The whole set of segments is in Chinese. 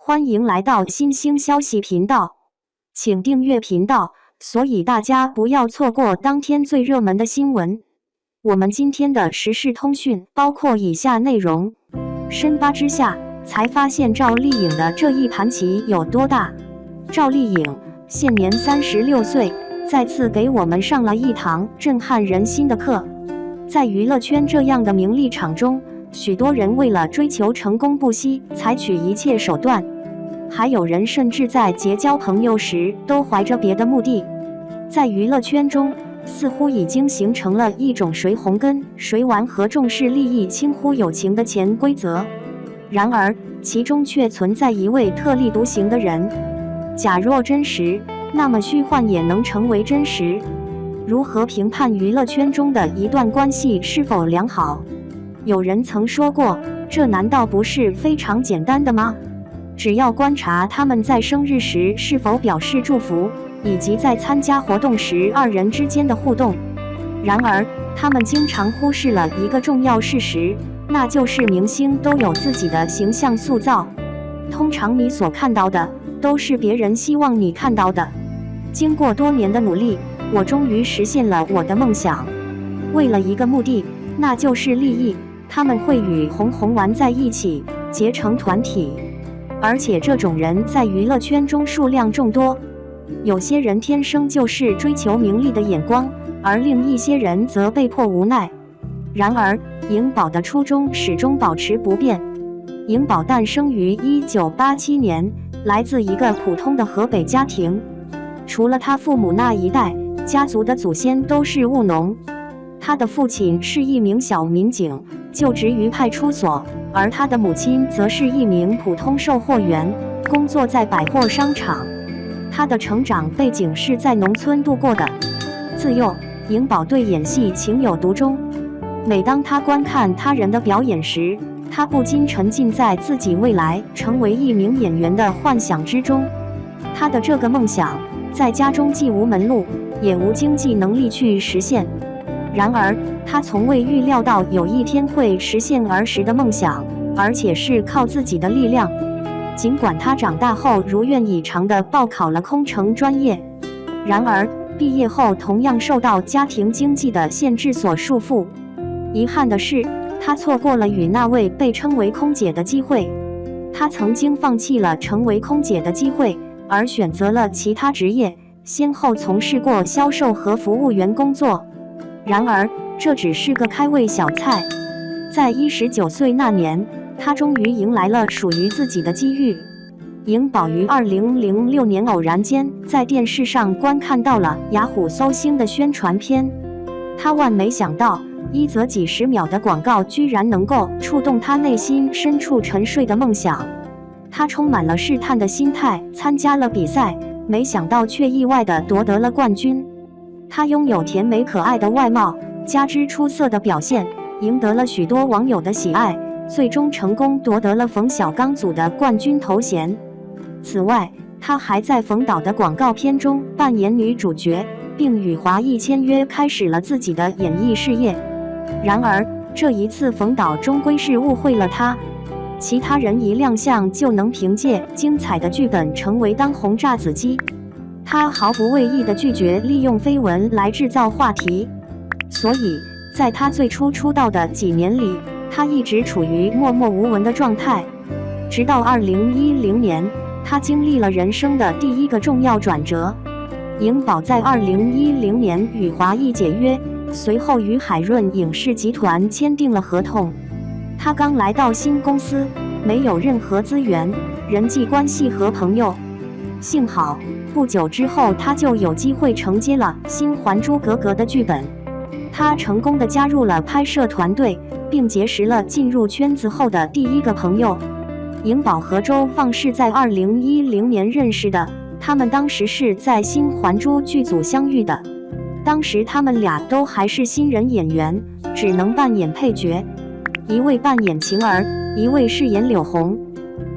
欢迎来到新兴消息频道，请订阅频道，所以大家不要错过当天最热门的新闻。我们今天的时事通讯包括以下内容：深扒之下，才发现赵丽颖的这一盘棋有多大。赵丽颖现年36岁，再次给我们上了一堂震撼人心的课。在娱乐圈这样的名利场中，许多人为了追求成功不惜采取一切手段，还有人甚至在结交朋友时都怀着别的目的。在娱乐圈中，似乎已经形成了一种谁红根谁玩和重视利益轻忽友情的潜规则。然而其中却存在一位特立独行的人，假若真实，那么虚幻也能成为真实。如何评判娱乐圈中的一段关系是否良好？有人曾说过，这难道不是非常简单的吗？只要观察他们在生日时是否表示祝福，以及在参加活动时二人之间的互动。然而他们经常忽视了一个重要事实，那就是明星都有自己的形象塑造，通常你所看到的都是别人希望你看到的。经过多年的努力，我终于实现了我的梦想。为了一个目的，那就是利益，他们会与红玩在一起，结成团体。而且这种人在娱乐圈中数量众多。有些人天生就是追求名利的眼光，而另一些人则被迫无奈。然而颖宝的初衷始终保持不变。颖宝诞生于1987年，来自一个普通的河北家庭。除了他父母那一代，家族的祖先都是务农。他的父亲是一名小民警，就职于派出所，而他的母亲则是一名普通售货员，工作在百货商场。他的成长背景是在农村度过的。自幼，颖宝对演戏情有独钟。每当他观看他人的表演时，他不禁沉浸在自己未来成为一名演员的幻想之中。他的这个梦想，在家中既无门路，也无经济能力去实现。然而他从未预料到有一天会实现儿时的梦想，而且是靠自己的力量。尽管他长大后如愿以偿地报考了空乘专业，然而毕业后同样受到家庭经济的限制所束缚。遗憾的是，他错过了与那位被称为空姐的机会。他曾经放弃了成为空姐的机会，而选择了其他职业，先后从事过销售和服务员工作。然而这只是个开胃小菜。在19岁那年，他终于迎来了属于自己的机遇。颖宝于2006年偶然间在电视上观看到了雅虎搜星的宣传片，他万没想到，一则几十秒的广告居然能够触动他内心深处沉睡的梦想。他充满了试探的心态参加了比赛，没想到却意外地夺得了冠军。他拥有甜美可爱的外貌，加之出色的表现，赢得了许多网友的喜爱，最终成功夺得了冯小刚组的冠军头衔。此外，他还在冯导的广告片中扮演女主角，并与华谊签约，开始了自己的演艺事业。然而这一次冯导终归是误会了他，其他人一亮相就能凭借精彩的剧本成为当红炸子鸡，他毫不畏意地拒绝利用绯闻来制造话题。所以在他最初出道的几年里，他一直处于默默无闻的状态。直到2010年，他经历了人生的第一个重要转折。颖宝在2010年与华谊解约，随后与海润影视集团签订了合同。他刚来到新公司，没有任何资源、人际关系和朋友。幸好不久之后，他就有机会承接了新《还珠格格》的剧本。他成功地加入了拍摄团队，并结识了进入圈子后的第一个朋友。颖宝和周放是在2010年认识的，他们当时是在新《还珠》剧组相遇的。当时他们俩都还是新人演员，只能扮演配角，一位扮演晴儿，一位饰演柳红。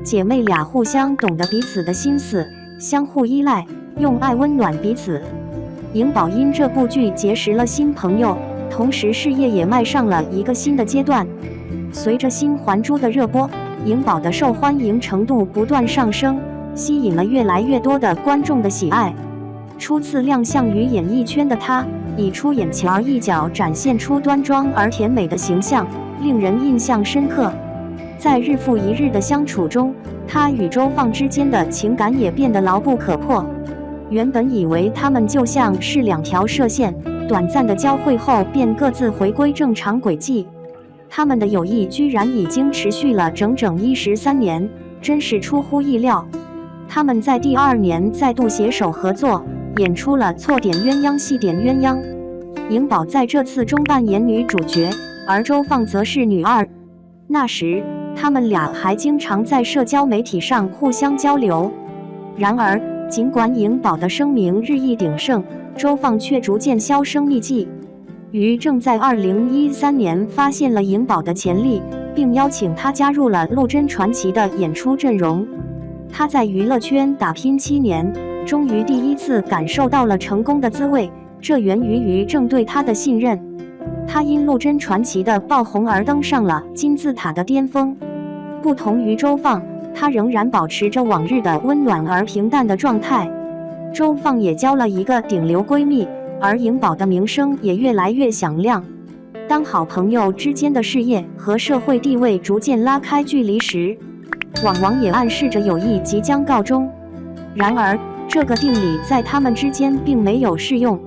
姐妹俩互相懂得彼此的心思，相互依赖，用爱温暖彼此。颖宝因这部剧结识了新朋友，同时事业也迈上了一个新的阶段。随着新《还珠》的热播，颖宝的受欢迎程度不断上升，吸引了越来越多的观众的喜爱。初次亮相于演艺圈的她，以出演轻而易脚展现出端庄而甜美的形象，令人印象深刻。在日复一日的相处中，她与周放之间的情感也变得牢不可破。原本以为他们就像是两条射线，短暂的交汇后便各自回归正常轨迹。他们的友谊居然已经持续了整整13年，真是出乎意料。他们在第2年再度携手合作，演出了错点鸳鸯戏点鸳鸯。颖宝在这次中扮演女主角，而周放则是女二。那时，他们俩还经常在社交媒体上互相交流。然而，尽管颖宝的声名日益鼎盛，周放却逐渐销声匿迹。于正在2013年发现了颖宝的潜力，并邀请她加入了陆贞传奇的演出阵容。她在娱乐圈打拼7年，终于第一次感受到了成功的滋味，这源于于正对她的信任。她因陆贞传奇的爆红而登上了金字塔的巅峰。不同于周放，她仍然保持着往日的温暖而平淡的状态。周放也交了一个顶流闺蜜，而颖宝的名声也越来越响亮。当好朋友之间的事业和社会地位逐渐拉开距离时，往往也暗示着友谊即将告终。然而，这个定理在他们之间并没有适用。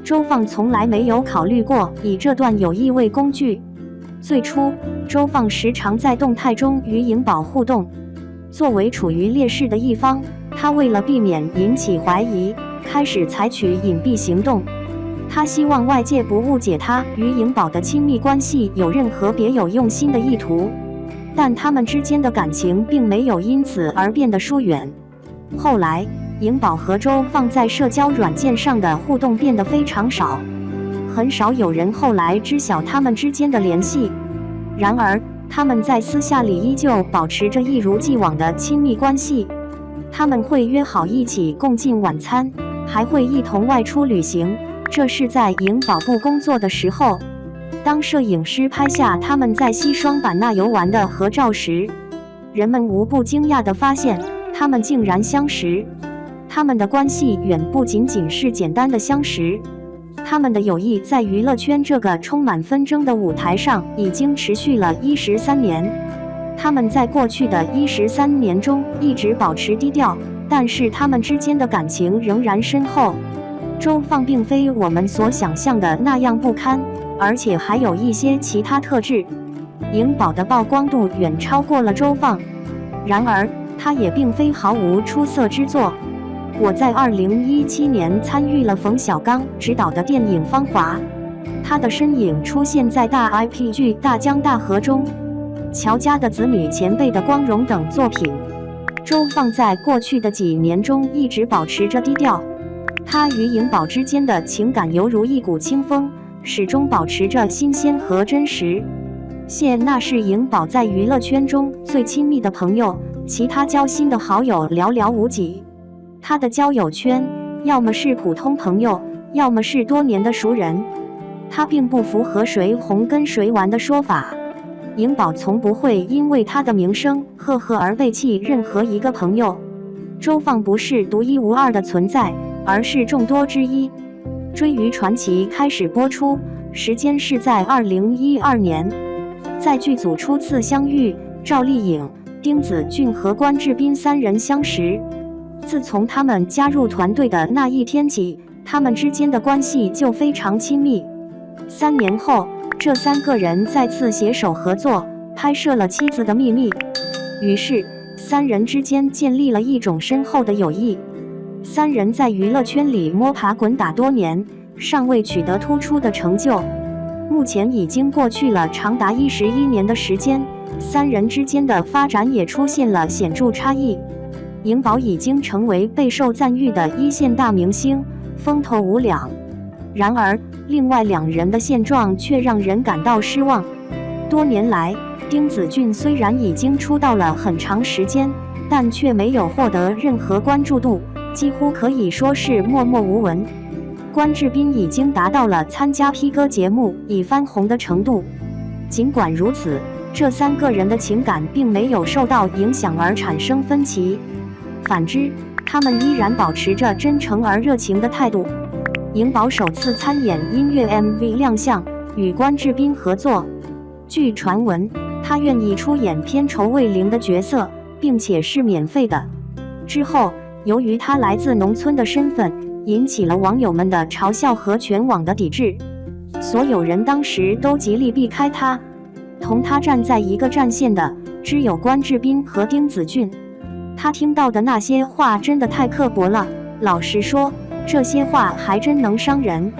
周放从来没有考虑过以这段友谊为工具。最初，周放时常在动态中与颖宝互动。作为处于劣势的一方，他为了避免引起怀疑，开始采取隐蔽行动。他希望外界不误解他与颖宝的亲密关系有任何别有用心的意图。但他们之间的感情并没有因此而变得疏远。后来，颖宝和周放在社交软件上的互动变得非常少，很少有人后来知晓他们之间的联系。然而，他们在私下里依旧保持着一如既往的亲密关系。他们会约好一起共进晚餐，还会一同外出旅行。这是在颖宝不工作的时候。当摄影师拍下他们在西双版纳游玩的合照时，人们无不惊讶地发现，他们竟然相识。他们的关系远不仅仅是简单的相识，他们的友谊在娱乐圈这个充满纷争的舞台上已经持续了13年。他们在过去的13年中一直保持低调，但是他们之间的感情仍然深厚。周放并非我们所想象的那样不堪，而且还有一些其他特质。颖宝的曝光度远超过了周放，然而他也并非毫无出色之作。我在2017年参与了冯小刚执导的电影《芳华》，他的身影出现在大 IP 剧《大江大河》中，乔家的子女前辈的光荣等作品。周放在过去的几年中一直保持着低调，他与颖宝之间的情感犹如一股清风，始终保持着新鲜和真实。谢娜是颖宝在娱乐圈中最亲密的朋友，其他交心的好友寥寥无几。他的交友圈要么是普通朋友，要么是多年的熟人。他并不符合谁红跟谁玩的说法。颖宝从不会因为他的名声赫赫而背弃任何一个朋友。周放不是独一无二的存在，而是众多之一。追鱼传奇开始播出，时间是在2012年。在剧组初次相遇，赵丽颖、丁子俊和关智斌3人相识。自从他们加入团队的那一天起，他们之间的关系就非常亲密。3年后，这3个人再次携手合作，拍摄了《妻子的秘密》。于是，3人之间建立了一种深厚的友谊。3人在娱乐圈里摸爬滚打多年，尚未取得突出的成就。目前已经过去了长达11年的时间，3人之间的发展也出现了显著差异。颖宝已经成为备受赞誉的一线大明星，风头无两。然而，另外2人的现状却让人感到失望。多年来，丁子俊虽然已经出道了很长时间，但却没有获得任何关注度，几乎可以说是默默无闻。关智斌已经达到了参加 P 歌节目已翻红的程度。尽管如此，这3个人的情感并没有受到影响而产生分歧，反之，他们依然保持着真诚而热情的态度。颖宝首次参演音乐 MV 亮相，与关智斌合作。据传闻，他愿意出演片酬为0的角色，并且是免费的。之后，由于他来自农村的身份，引起了网友们的嘲笑和全网的抵制。所有人当时都极力避开他，同他站在一个战线的只有关智斌和丁子俊。他听到的那些话真的太刻薄了，老实说，这些话还真能伤人，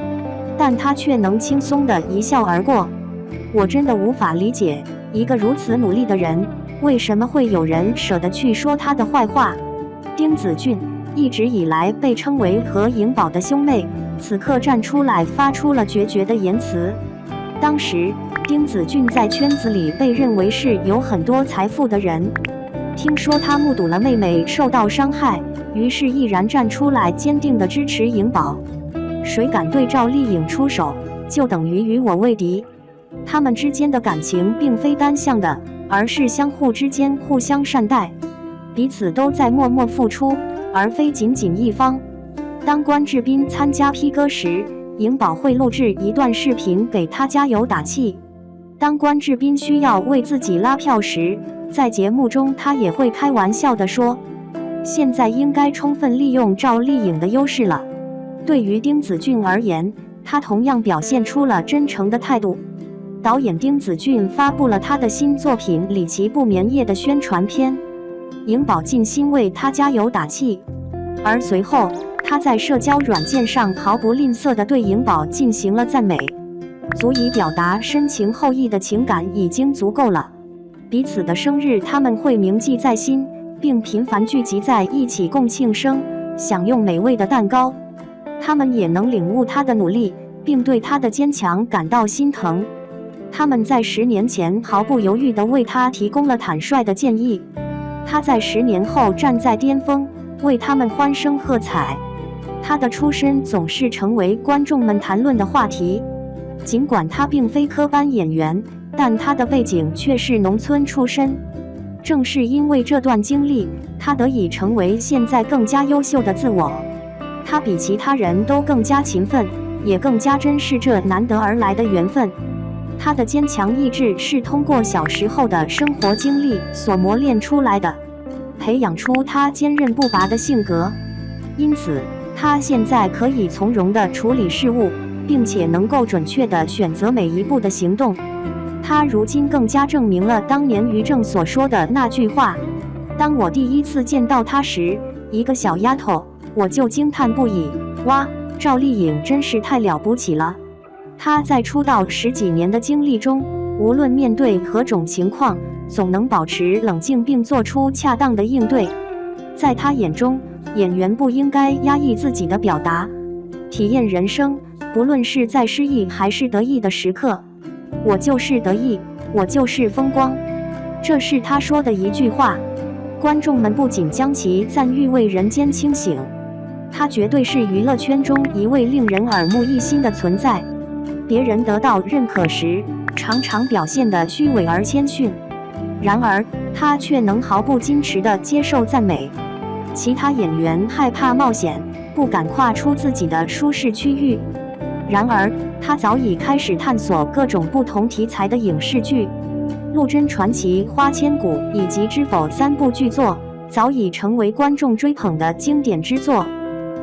但他却能轻松地一笑而过。我真的无法理解，一个如此努力的人，为什么会有人舍得去说他的坏话？丁子俊一直以来被称为和颖宝的兄妹，此刻站出来发出了决绝的言辞。当时，丁子俊在圈子里被认为是有很多财富的人，听说他目睹了妹妹受到伤害，于是毅然站出来坚定地支持颖宝。谁敢对赵丽颖出手，就等于与我为敌。他们之间的感情并非单向的，而是相互之间互相善待，彼此都在默默付出，而非仅仅一方。当关智斌参加 P 歌时，颖宝会录制一段视频给他加油打气。当关智斌需要为自己拉票时，在节目中他也会开玩笑地说，现在应该充分利用赵丽颖的优势了。对于丁子俊而言，他同样表现出了真诚的态度。导演丁子俊发布了他的新作品《里奇不眠夜》的宣传片，颖宝尽心为他加油打气，而随后他在社交软件上毫不吝啬地对颖宝进行了赞美，足以表达深情厚谊的情感已经足够了。彼此的生日他们会铭记在心，并频繁聚集在一起共庆生，享用美味的蛋糕。他们也能领悟他的努力，并对他的坚强感到心疼。他们在10年前毫不犹豫地为他提供了坦率的建议，他在10年后站在巅峰，为他们欢声喝彩。他的出身总是成为观众们谈论的话题，尽管他并非科班演员，但他的背景却是农村出身。正是因为这段经历，他得以成为现在更加优秀的自我。他比其他人都更加勤奋，也更加珍视这难得而来的缘分。他的坚强意志是通过小时候的生活经历所磨练出来的，培养出他坚韧不拔的性格。因此，他现在可以从容地处理事务，并且能够准确地选择每一步的行动。他如今更加证明了当年于正所说的那句话：当我第一次见到他时，一个小丫头，我就惊叹不已，哇，赵丽颖真是太了不起了。她在出道10几年的经历中，无论面对何种情况，总能保持冷静并做出恰当的应对。在她眼中，演员不应该压抑自己的表达，体验人生，不论是在失意还是得意的时刻，我就是得意，我就是风光。这是她说的一句话，观众们不仅将其赞誉为人间清醒，她绝对是娱乐圈中一位令人耳目一新的存在。别人得到认可时，常常表现得虚伪而谦逊，然而他却能毫不矜持地接受赞美。其他演员害怕冒险，不敢跨出自己的舒适区域，然而他早已开始探索各种不同题材的影视剧，《陆贞传奇》《花千骨》以及《知否》3部剧作早已成为观众追捧的经典之作。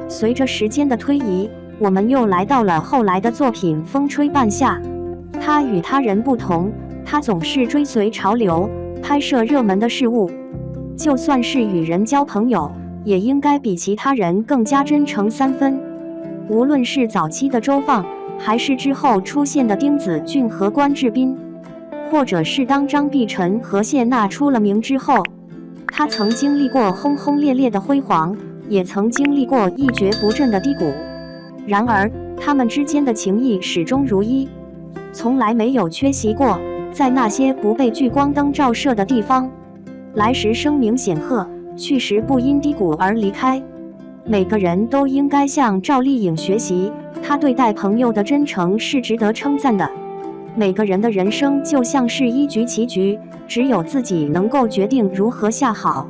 随着时间的推移，我们又来到了后来的作品《风吹半夏》。他与他人不同，他总是追随潮流，拍摄热门的事物。就算是与人交朋友，也应该比其他人更加真诚3分。无论是早期的周放，还是之后出现的丁子俊和关智斌，或者是当张碧晨和谢娜出了名之后，他曾经历过轰轰烈烈的辉煌，也曾经历过一蹶不振的低谷。然而，他们之间的情谊始终如一，从来没有缺席过。在那些不被聚光灯照射的地方，来时声名显赫，去时不因低谷而离开。每个人都应该向赵丽颖学习，她对待朋友的真诚是值得称赞的。每个人的人生就像是一局棋局，只有自己能够决定如何下好。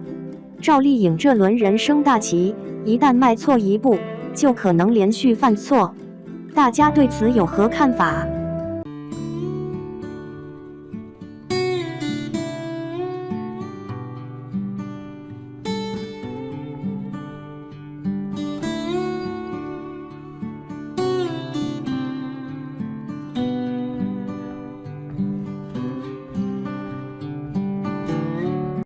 赵丽颖这轮人生大棋，一旦迈错一步，就可能连续犯错。大家对此有何看法？